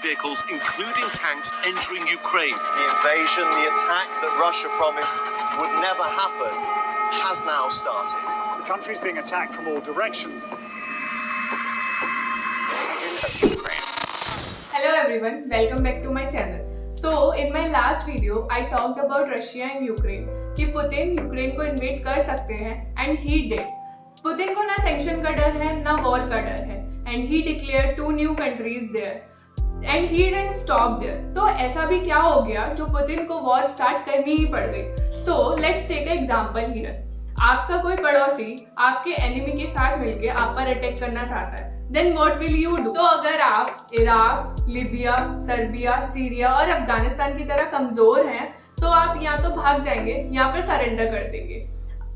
vehicles, including tanks, entering Ukraine. The invasion, the attack that Russia promised would never happen, has now started. The country is being attacked from all directions. Hello everyone, welcome back to my channel. So in my last video, I talked about Russia and Ukraine कि Putin Ukraine को invade कर सकते हैं and he did. Putin को ना sanction का डर है ना वॉर का डर है and he declare 2 new countries there and he didn't stop there. तो ऐसा भी क्या हो गया जो पुतिन को वॉर स्टार्ट करनी ही पड़ गई. So let's take a example here. आपका कोई पड़ोसी आपके एनिमी के साथ मिलके आप पर अटैक करना चाहता है. Then what will you do? तो अगर आप इराक, लीबिया, सर्बिया, सीरिया और अफगानिस्तान की तरह कमजोर हैं तो आप या तो भाग जाएंगे या फिर सरेंडर कर देंगे.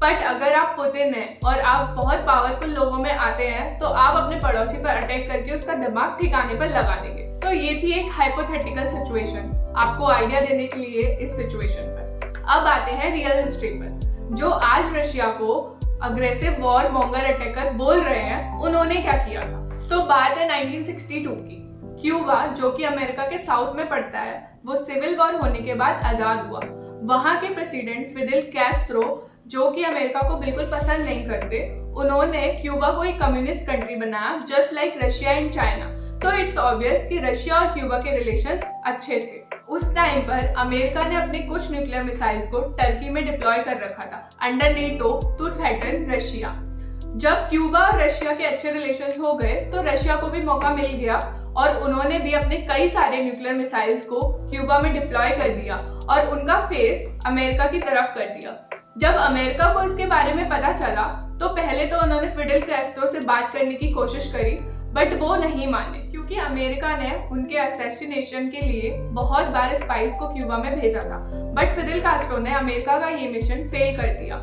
बट अगर आप पुतिन हैं और आप बहुत पावरफुल लोगों में आते हैं तो आप अपने पड़ोसी पर अटैक करके उसका दिमाग ठिकाने पर लगा देंगे. तो ये थी एक हाइपोथेटिकल सिचुएशन, आपको आइडिया देने के लिए इस सिचुएशन पर. अब आते हैं रियल हिस्ट्री पर. जो आज रशिया को अग्रेसिव वॉर मॉन्गर अटैकर बोल रहे हैं, उन्होंने क्या किया था? तो बात है 1962 की. क्यूबा जो कि अमेरिका के साउथ में पड़ता है, वो सिविल वॉर होने के बाद आजाद हुआ. वहां के प्रेसिडेंट फिडेल कैस्ट्रो जो कि अमेरिका को बिल्कुल पसंद नहीं करते, उन्होंने क्यूबा को एक कम्युनिस्ट कंट्री बनाया just like Russia and China. तो इट्स ऑब्वियस कि रशिया और क्यूबा के रिलेशंस अच्छे थे. उस टाइम पर अमेरिका ने अपने कुछ न्यूक्लियर मिसाइल्स को टर्की में डिप्लॉय कर रखा था under NATO to threaten Russia. जब क्यूबा और रशिया के अच्छे रिलेशंस हो गए तो रशिया को भी मौका मिल गया और उन्होंने भी अपने कई सारे न्यूक्लियर मिसाइल्स को क्यूबा में डिप्लॉय कर दिया और उनका फेस अमेरिका की तरफ कर दिया. जब अमेरिका को इसके बारे में पता चला तो पहले तो उन्होंने फिडेल कैस्ट्रो से बात करने की कोशिश करी, बट वो नहीं माने क्योंकि अमेरिका ने उनके असैसिनेशन के लिए बहुत बार स्पाइस को क्यूबा में भेजा था. बट फिडेल कैस्ट्रो ने अमेरिका का ये मिशन फेल कर दिया.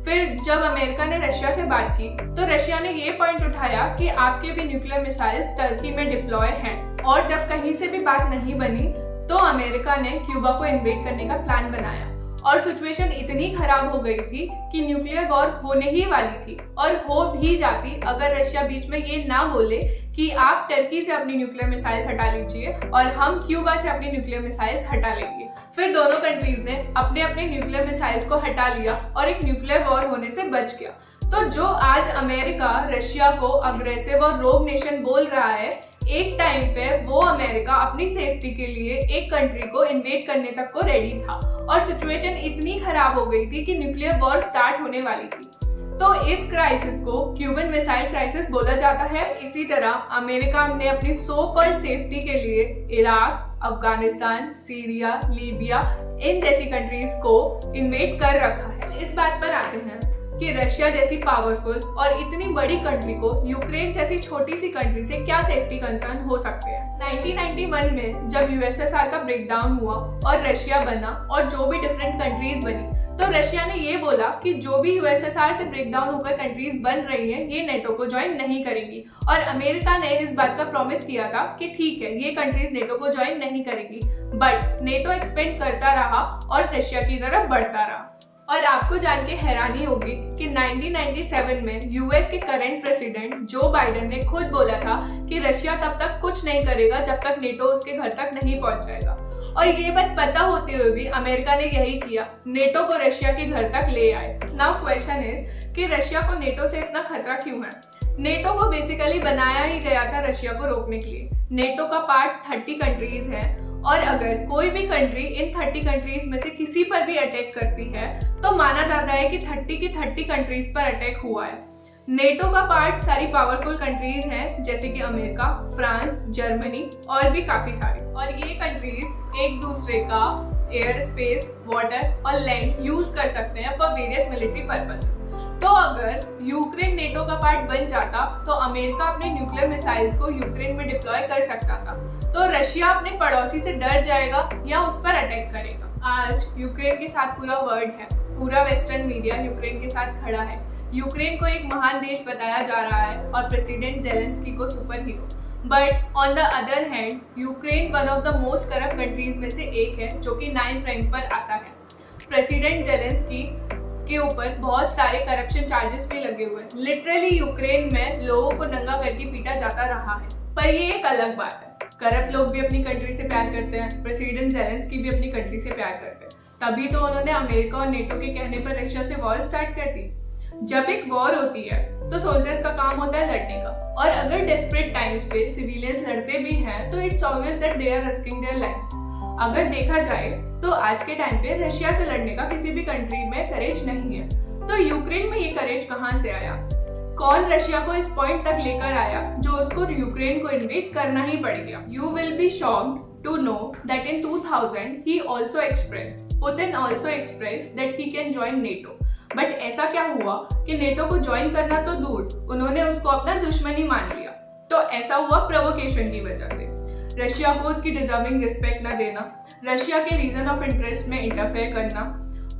फिर जब अमेरिका ने रशिया से बात की तो रशिया ने ये पॉइंट उठाया कि आपके भी न्यूक्लियर मिसाइल्स टर्की में डिप्लॉय हैं. और जब कहीं से भी बात नहीं बनी तो अमेरिका ने क्यूबा को इन्वेड करने का प्लान बनाया और सिचुएशन इतनी खराब हो गई थी कि न्यूक्लियर वॉर होने ही वाली थी और हो भी जाती अगर रशिया बीच में ये ना बोले कि आप टर्की से अपनी न्यूक्लियर मिसाइल्स हटा लीजिए और हम क्यूबा से अपनी न्यूक्लियर मिसाइल्स हटा लेंगे. फिर दोनों कंट्रीज ने अपने अपने न्यूक्लियर मिसाइल्स को हटा लिया और एक न्यूक्लियर वॉर होने से बच गया. तो जो आज अमेरिका रशिया को अग्रेसिव और रोग नेशन बोल रहा है, एक टाइम पे वो अमेरिका अपनी सेफ्टी के लिए एक कंट्री को इन्वेड करने तक को रेडी था और सिचुएशन इतनी खराब हो गई थी कि न्यूक्लियर वॉर स्टार्ट होने वाली थी. तो इस क्राइसिस को क्यूबन मिसाइल क्राइसिस बोला जाता है. इसी तरह अमेरिका ने अपनी सो कॉल्ड सेफ्टी के लिए इराक, अफगानिस्तान, सीरिया, लीबिया इन जैसी कंट्रीज को इन्वेड कर रखा है. इस बात पर आते हैं कि रशिया जैसी पावरफुल और इतनी बड़ी कंट्री को यूक्रेन जैसी छोटी सी कंट्री से क्या सेफ्टी कंसर्न हो सकते हैं. 1991 में जब यूएसएसआर का ब्रेकडाउन हुआ और रशिया बना और जो भी डिफरेंट कंट्रीज बनी, तो रशिया ने ये बोला कि जो भी यूएसएसआर से ब्रेकडाउन होकर कंट्रीज बन रही हैं ये नेटो को ज्वाइन नहीं करेंगी. और अमेरिका ने इस बात का प्रॉमिस किया था कि ठीक है ये कंट्रीज नेटो को ज्वाइन नहीं करेंगी. बट नेटो एक्सपेंड करता रहा और रशिया की तरफ बढ़ता रहा. और आपको जान के हैरानी होगी कि 1997 में यूएस के करंट प्रेसिडेंट जो बाइडेन ने खुद बोला था कि रशिया तब तक कुछ नहीं करेगा जब तक नेटो उसके घर तक नहीं पहुंच जाएगा. और ये बात पता होते हुए भी अमेरिका ने यही किया, नेटो को रशिया के घर तक ले आए. नाउ क्वेश्चन इज कि रशिया को नेटो से इतना खतरा क्यों है? नेटो को बेसिकली बनाया ही गया था रशिया को रोकने के लिए. नेटो का पार्ट 30 कंट्रीज है और अगर कोई भी कंट्री इन 30 कंट्रीज में से किसी पर भी अटैक करती है तो माना जाता है कि 30 की 30 कंट्रीज पर अटैक हुआ है. नेटो का पार्ट सारी पावरफुल कंट्रीज हैं जैसे कि अमेरिका, फ्रांस, जर्मनी और भी काफी सारी. और ये कंट्रीज एक दूसरे का एयर, स्पेस, वाटर और लैंड यूज कर सकते हैं फॉर वेरियस मिलिट्री पर्पसेस. तो अगर यूक्रेन नेटो का पार्ट बन जाता तो अमेरिका अपने न्यूक्लियर मिसाइल्स को यूक्रेन में डिप्लॉय कर सकता था. तो रशिया अपने पड़ोसी से डर जाएगा या उस पर अटैक करेगा. आज यूक्रेन के साथ पूरा वर्ल्ड है, पूरा वेस्टर्न मीडिया यूक्रेन के साथ खड़ा है. यूक्रेन को एक महान देश बताया जा रहा है और प्रेसिडेंट जेलेंस्की को super hero. But on the other hand Ukraine one of the most corrupt countries में से एक है जो कि 9th रैंक पर आता है. प्रेसिडेंट जेलेंस्की के ऊपर बहुत सारे करप्शन चार्जेस भी लगे हुए हैं. लिटरली यूक्रेन में लोगों को नंगा करके पीटा जाता रहा है. पर ये एक अलग बात है. करप्ट लोग भी अपनी कंट्री से प्यार करते हैं, प्रेसिडेंट ज़ेलेंस्की भी अपनी कंट्री से प्यार करते हैं, तभी तो उन्होंने अमेरिका और नेटो के कहने पर रशिया से वॉर स्टार्ट कर दी। जब एक वॉर होती है तो सोल्जर्स का काम होता है लड़ने का, और अगर डेस्परेट टाइम्स पे सिविलियंस लड़ते भी हैं तो it's obvious that they are risking their lives. अगर देखा जाए तो आज के टाइम पे रशिया से लड़ने का किसी भी कंट्री में करेज नहीं है, तो यूक्रेन में ये करेज कहाँ से आया? कौन रशिया को इस पॉइंट तक लेकर आया जो उसको यूक्रेन को इन्वेड करना ही पड़ गया? You will be shocked to know that in 2000 Putin also expressed that he can join NATO. But ऐसा क्या हुआ कि नेटो को ज्वाइन करना तो दूर, उन्होंने उसको अपना दुश्मन ही मान लिया। तो ऐसा हुआ प्रोवोकेशन की वजह से, रशिया को उसकी डिजर्विंग रिस्पेक्ट न देना, रशिया के रीजन ऑफ इंटरेस्ट में इंटरफेयर करना,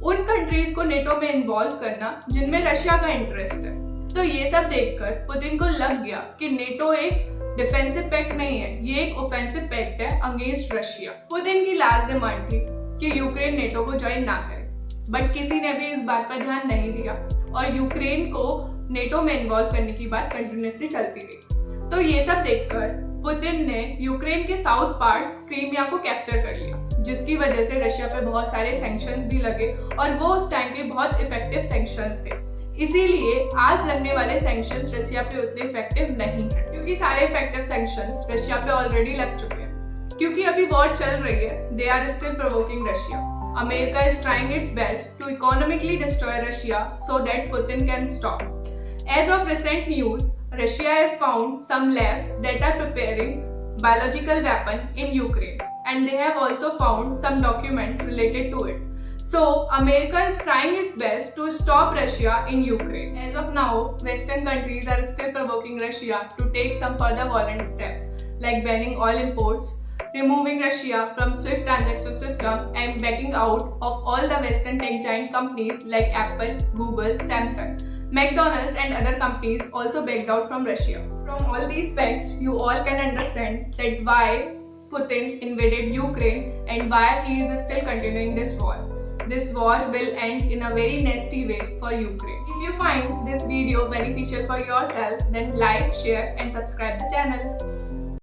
उन कंट्रीज को नेटो में इन्वॉल्व करना जिनमें रशिया का इंटरेस्ट है। तो ये सब देखकर पुतिन को लग गया कि नेटो एक डिफेंसिव पैक्ट नहीं है, ये एक ऑफेंसिव पैक्ट है अगेंस्ट रशिया। पुतिन की लास्ट डिमांड थी कि यूक्रेन नेटो को ज्वाइन ना करे, बट किसी ने भी इस बात पर ध्यान नहीं दिया और यूक्रेन को नेटो में इन्वॉल्व करने की बात कंटिन्यूसली चलती रही। तो ये सब देखकर पुतिन ने यूक्रेन के साउथ पार्ट क्रीमिया को कैप्चर कर लिया, जिसकी वजह से रशिया पे बहुत सारे सैंक्शंस भी लगे और वो उस टाइम पे बहुत इफेक्टिव सैंक्शंस थे। इसीलिए आज लगने वाले सैंक्शंस रशिया पे उतने इफेक्टिव नहीं है, क्योंकि सारे इफेक्टिव सैंक्शंस रशिया पे ऑलरेडी लग चुके हैं। क्योंकि अभी वॉर चल रही है, they are still provoking Russia. America is trying its best to economically destroy Russia so that Putin can stop. As of recent news, Russia has found some labs that are preparing biological weapon in Ukraine, and they have also found some documents related to it. So, America is trying its best to stop Russia in Ukraine. As of now, Western countries are still provoking Russia to take some further violent steps, like banning oil imports, removing Russia from SWIFT transaction system, and backing out of all the Western tech giant companies like Apple, Google, Samsung. McDonald's and other companies also backed out from Russia. From all these facts, you all can understand that why Putin invaded Ukraine and why he is still continuing this war. This war will end in a very nasty way for Ukraine. If you find this video beneficial for yourself, then like, share and subscribe the channel.